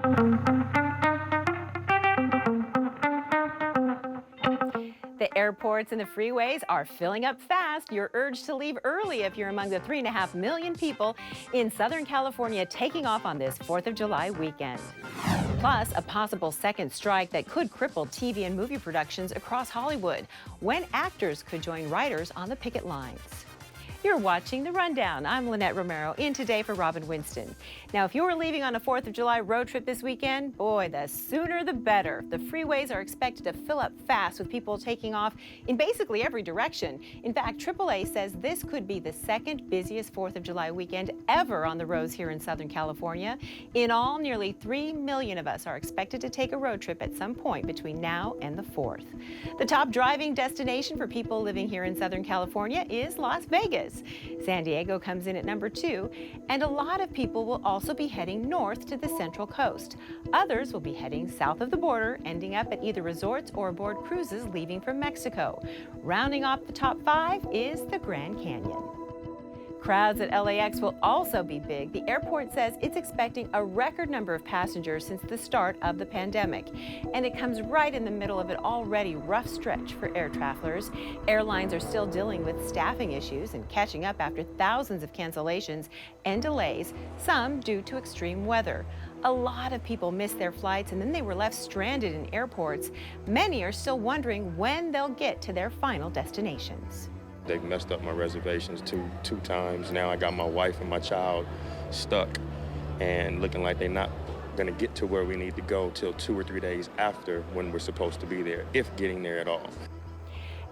The airports and the freeways are filling up fast. You're urged to leave early if you're among the 3.5 million people in Southern California taking off on this 4th of July weekend. Plus, a possible second strike that could cripple TV and movie productions across Hollywood, when actors could join writers on the picket lines. You're watching The Rundown. I'm Lynette Romero, in today for Robin Winston. Now, if you're leaving on a 4th of July road trip this weekend, boy, the sooner the better. The freeways are expected to fill up fast with people taking off in basically every direction. In fact, AAA says this could be the second busiest 4th of July weekend ever on the roads here in Southern California. In all, nearly 3 million of us are expected to take a road trip at some point between now and the 4th. The top driving destination for people living here in Southern California is Las Vegas. San Diego comes in at number 2, and a lot of people will also be heading north to the Central Coast. Others will be heading south of the border, ending up at either resorts or aboard cruises leaving from Mexico. Rounding off the top 5 is the Grand Canyon. Crowds at LAX will also be big. The airport says it's expecting a record number of passengers since the start of the pandemic. And it comes right in the middle of an already rough stretch for air travelers. Airlines are still dealing with staffing issues and catching up after thousands of cancellations and delays, some due to extreme weather. A lot of people missed their flights and then they were left stranded in airports. Many are still wondering when they'll get to their final destinations. They've messed up my reservations two times. Now I got my wife and my child stuck and looking like they're not going to get to where we need to go till 2 or 3 days after when we're supposed to be there, if getting there at all.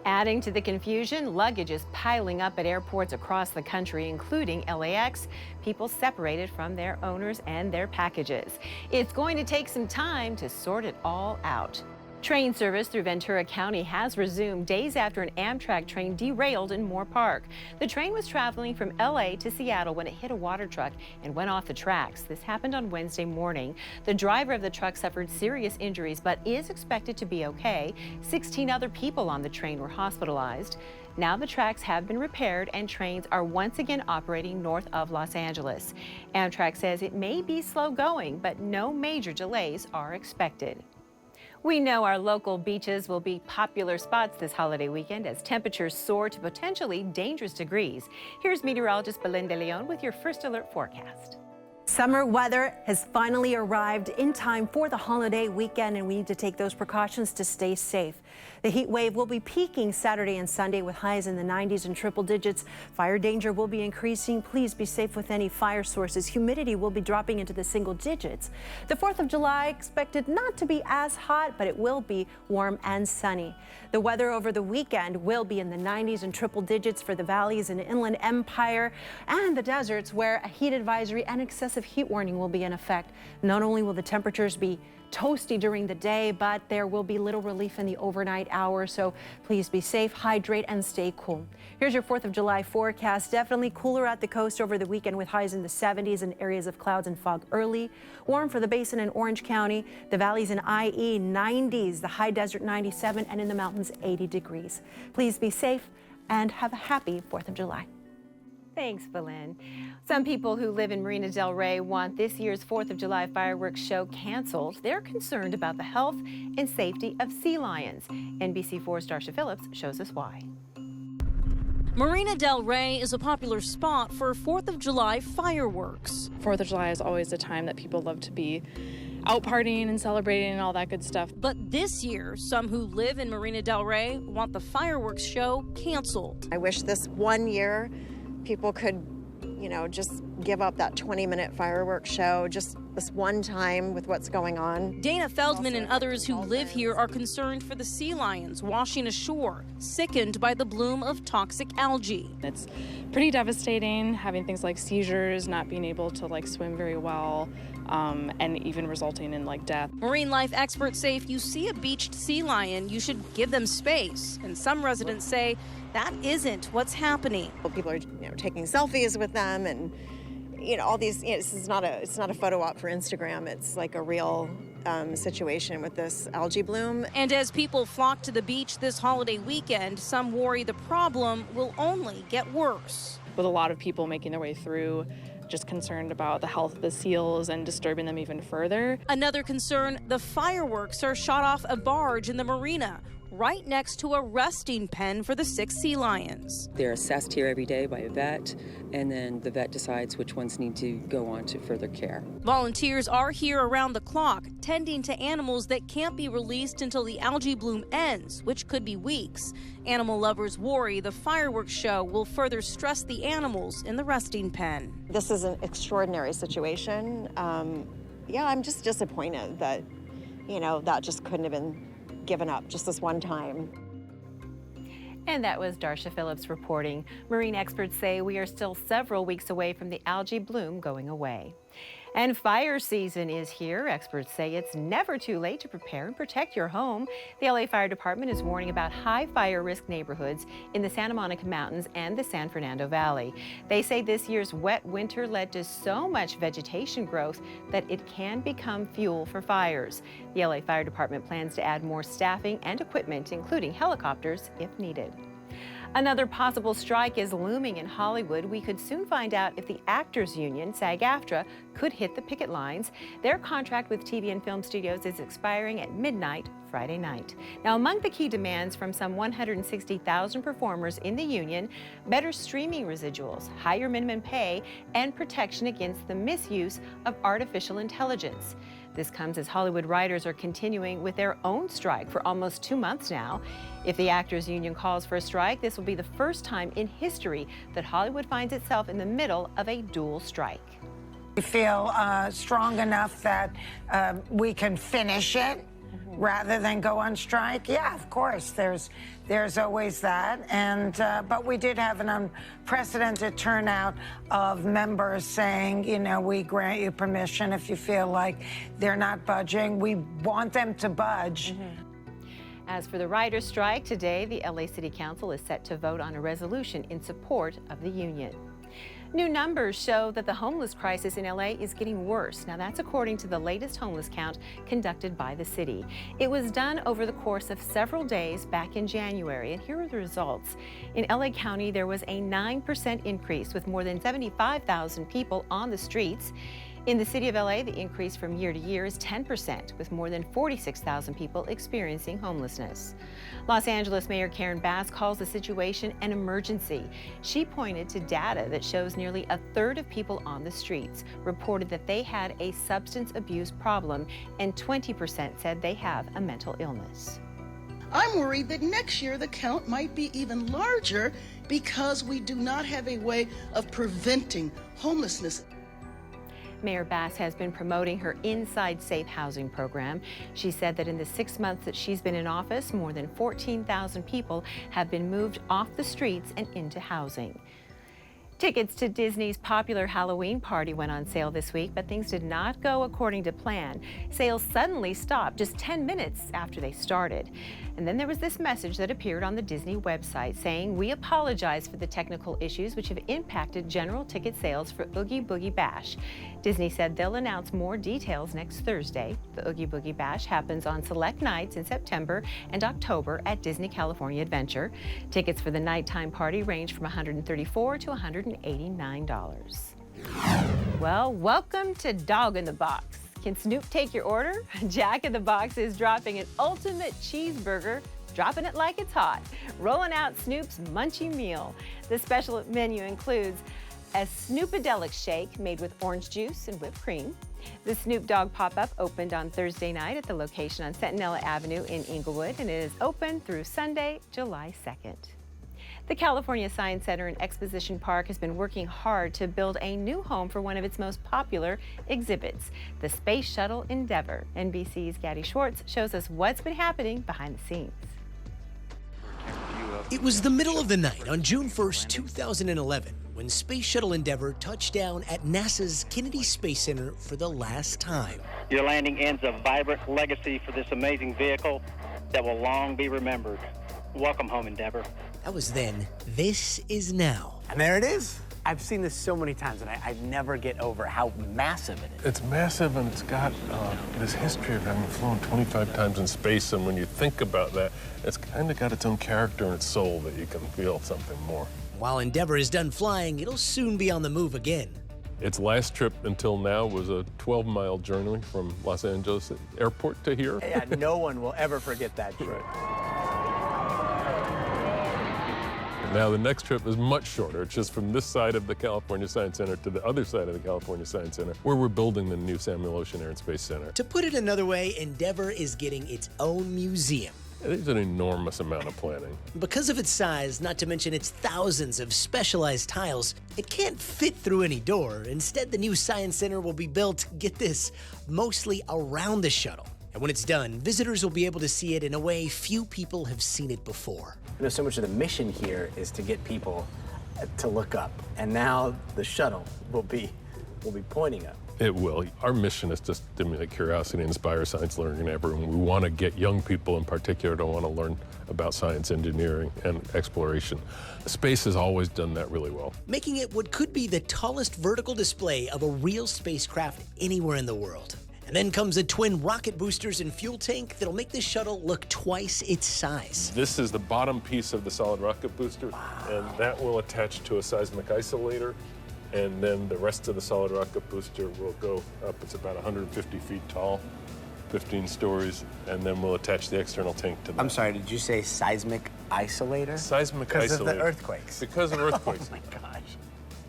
Adding to the confusion, luggage is piling up at airports across the country, including LAX, people separated from their owners and their packages. It's going to take some time to sort it all out. Train service through Ventura County has resumed days after an Amtrak train derailed in Moore Park. The train was traveling from LA to Seattle when it hit a water truck and went off the tracks. This happened on Wednesday morning. The driver of the truck suffered serious injuries but is expected to be okay. 16 other people on the train were hospitalized. Now the tracks have been repaired and trains are once again operating north of Los Angeles. Amtrak says it may be slow going, but no major delays are expected. We know our local beaches will be popular spots this holiday weekend as temperatures soar to potentially dangerous degrees. Here's meteorologist Belinda Leon with your first alert forecast. Summer weather has finally arrived in time for the holiday weekend, and we need to take those precautions to stay safe. The heat wave will be peaking Saturday and Sunday with highs in the 90s and triple digits. Fire danger will be increasing. Please be safe with any fire sources. Humidity will be dropping into the single digits. The 4th of July expected not to be as hot, but it will be warm and sunny. The weather over the weekend will be in the 90s and triple digits for the valleys and Inland Empire and the deserts, where a heat advisory and excessive heat warning will be in effect. Not only will the temperatures be toasty during the day, but there will be little relief in the overnight hours, so please be safe, hydrate, and stay cool. Here's your 4th of July forecast. Definitely cooler at the coast over the weekend with highs in the 70s and areas of clouds and fog early. Warm for the basin in Orange County, the valleys in IE 90s, the high desert 97, and in the mountains 80 degrees. Please be safe and have a happy 4th of July. Thanks, Belen. Some people who live in Marina Del Rey want this year's 4th of July fireworks show canceled. They're concerned about the health and safety of sea lions. NBC4's Darsha Phillips shows us why. Marina Del Rey is a popular spot for 4th of July fireworks. 4th of July is always a time that people love to be out partying and celebrating and all that good stuff. But this year, some who live in Marina Del Rey want the fireworks show canceled. I wish this one year people could, just give up that 20-minute fireworks show just this one time with what's going on. Dana Feldman and others who live here are concerned for the sea lions washing ashore, sickened by the bloom of toxic algae. It's pretty devastating, having things like seizures, not being able to swim very well, and even resulting in death. Marine life experts say if you see a beached sea lion, you should give them space. And some residents say that isn't what's happening. People are taking selfies with them, and all these. It's not a photo op for Instagram. It's like a real situation with this algae bloom. And as people flock to the beach this holiday weekend, some worry the problem will only get worse. With a lot of people making their way through just concerned about the health of the seals and disturbing them even further. Another concern, the fireworks are shot off a barge in the marina, right next to a resting pen for the 6 sea lions. They're assessed here every day by a vet, and then the vet decides which ones need to go on to further care. Volunteers are here around the clock, tending to animals that can't be released until the algae bloom ends, which could be weeks. Animal lovers worry the fireworks show will further stress the animals in the resting pen. This is an extraordinary situation. Yeah, I'm just disappointed that, that just couldn't have been given up just this one time. And that was Darsha Phillips reporting. Marine experts say we are still several weeks away from the algae bloom going away. And fire season is here. Experts say it's never too late to prepare and protect your home. The LA Fire Department is warning about high fire risk neighborhoods in the Santa Monica Mountains and the San Fernando Valley. They say this year's wet winter led to so much vegetation growth that it can become fuel for fires. The LA Fire Department plans to add more staffing and equipment, including helicopters, if needed. Another possible strike is looming in Hollywood. We could soon find out if the Actors Union, SAG-AFTRA, could hit the picket lines. Their contract with TV and film studios is expiring at midnight Friday night. Now, among the key demands from some 160,000 performers in the union, better streaming residuals, higher minimum pay, and protection against the misuse of artificial intelligence. This comes as Hollywood writers are continuing with their own strike for almost 2 months now. If the Actors Union calls for a strike, this will be the first time in history that Hollywood finds itself in the middle of a dual strike. We feel strong enough that we can finish it rather than go on strike. Yeah, of course, there's always that. And but we did have an unprecedented turnout of members saying, we grant you permission if you feel like they're not budging. We want them to budge. As for the writers' strike, today the LA City Council is set to vote on a resolution in support of the union. New numbers show that the homeless crisis in LA is getting worse. Now, that's according to the latest homeless count conducted by the city. It was done over the course of several days back in January, and here are the results. In LA County, there was a 9% increase with more than 75,000 people on the streets. In the city of LA, the increase from year to year is 10%, with more than 46,000 people experiencing homelessness. Los Angeles Mayor Karen Bass calls the situation an emergency. She pointed to data that shows nearly a third of people on the streets reported that they had a substance abuse problem, and 20% said they have a mental illness. I'm worried that next year the count might be even larger because we do not have a way of preventing homelessness. Mayor Bass has been promoting her Inside Safe Housing program. She said that in the 6 months that she's been in office, more than 14,000 people have been moved off the streets and into housing. Tickets to Disney's popular Halloween party went on sale this week, but things did not go according to plan. Sales suddenly stopped just 10 minutes after they started. And then there was this message that appeared on the Disney website saying, "We apologize for the technical issues which have impacted general ticket sales for Oogie Boogie Bash." Disney said they'll announce more details next Thursday. The Oogie Boogie Bash happens on select nights in September and October at Disney California Adventure. Tickets for the nighttime party range from $134 to $189. Well, welcome to Dog in the Box. Can Snoop take your order? Jack in the Box is dropping an ultimate cheeseburger, dropping it like it's hot, rolling out Snoop's Munchie Meal. The special menu includes a Snoopadelic shake made with orange juice and whipped cream. The Snoop Dogg pop-up opened on Thursday night at the location on Centinela Avenue in Inglewood, and it is open through Sunday, July 2nd. The California Science Center and Exposition Park has been working hard to build a new home for one of its most popular exhibits, the Space Shuttle Endeavour. NBC's Gaddy Schwartz shows us what's been happening behind the scenes. It was the middle of the night on June 1st, 2011, when Space Shuttle Endeavour touched down at NASA's Kennedy Space Center for the last time. Your landing ends a vibrant legacy for this amazing vehicle that will long be remembered. Welcome home, Endeavour. That was then. This is now. And there it is. I've seen this so many times, and I never get over how massive it is. It's massive, and it's got this history of having flown 25 times in space, and when you think about that, it's kind of got its own character and its soul that you can feel something more. While Endeavour is done flying, it'll soon be on the move again. Its last trip until now was a 12-mile journey from Los Angeles Airport to here. Yeah, no one will ever forget that trip. Now the next trip is much shorter. It's just from this side of the California Science Center to the other side of the California Science Center, where we're building the new Samuel Ocean Air and Space Center. To put it another way, Endeavour is getting its own museum. There's an enormous amount of planning. Because of its size, not to mention its thousands of specialized tiles, it can't fit through any door. Instead, the new Science Center will be built, get this, mostly around the shuttle. And when it's done, visitors will be able to see it in a way few people have seen it before. You know, so much of the mission here is to get people to look up. And now the shuttle will be pointing up. It will. Our mission is to stimulate curiosity and inspire science learning in everyone. We want to get young people in particular to want to learn about science, engineering, and exploration. Space has always done that really well. Making it what could be the tallest vertical display of a real spacecraft anywhere in the world. And then comes the twin rocket boosters and fuel tank that'll make the shuttle look twice its size. This is the bottom piece of the solid rocket booster, and that will attach to a seismic isolator. And then the rest of the solid rocket booster will go up. It's about 150 feet tall, 15 stories, and then we'll attach the external tank to that. I'm sorry, did you say seismic isolator? Seismic because isolator. Because of the earthquakes. Because of earthquakes. Oh my gosh.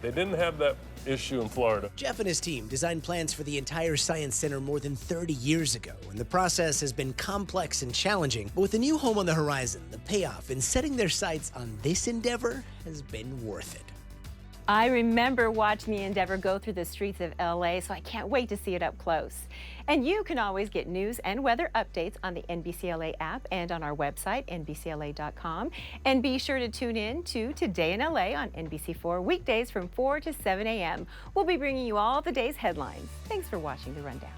They didn't have that issue in Florida. Jeff and his team designed plans for the entire Science Center more than 30 years ago, and the process has been complex and challenging. But with a new home on the horizon, the payoff in setting their sights on this endeavor has been worth it. I remember watching the Endeavour go through the streets of LA, so I can't wait to see it up close. And you can always get news and weather updates on the NBCLA app and on our website, NBCLA.com. And be sure to tune in to Today in LA on NBC4 weekdays from 4 to 7 a.m. We'll be bringing you all the day's headlines. Thanks for watching The Rundown.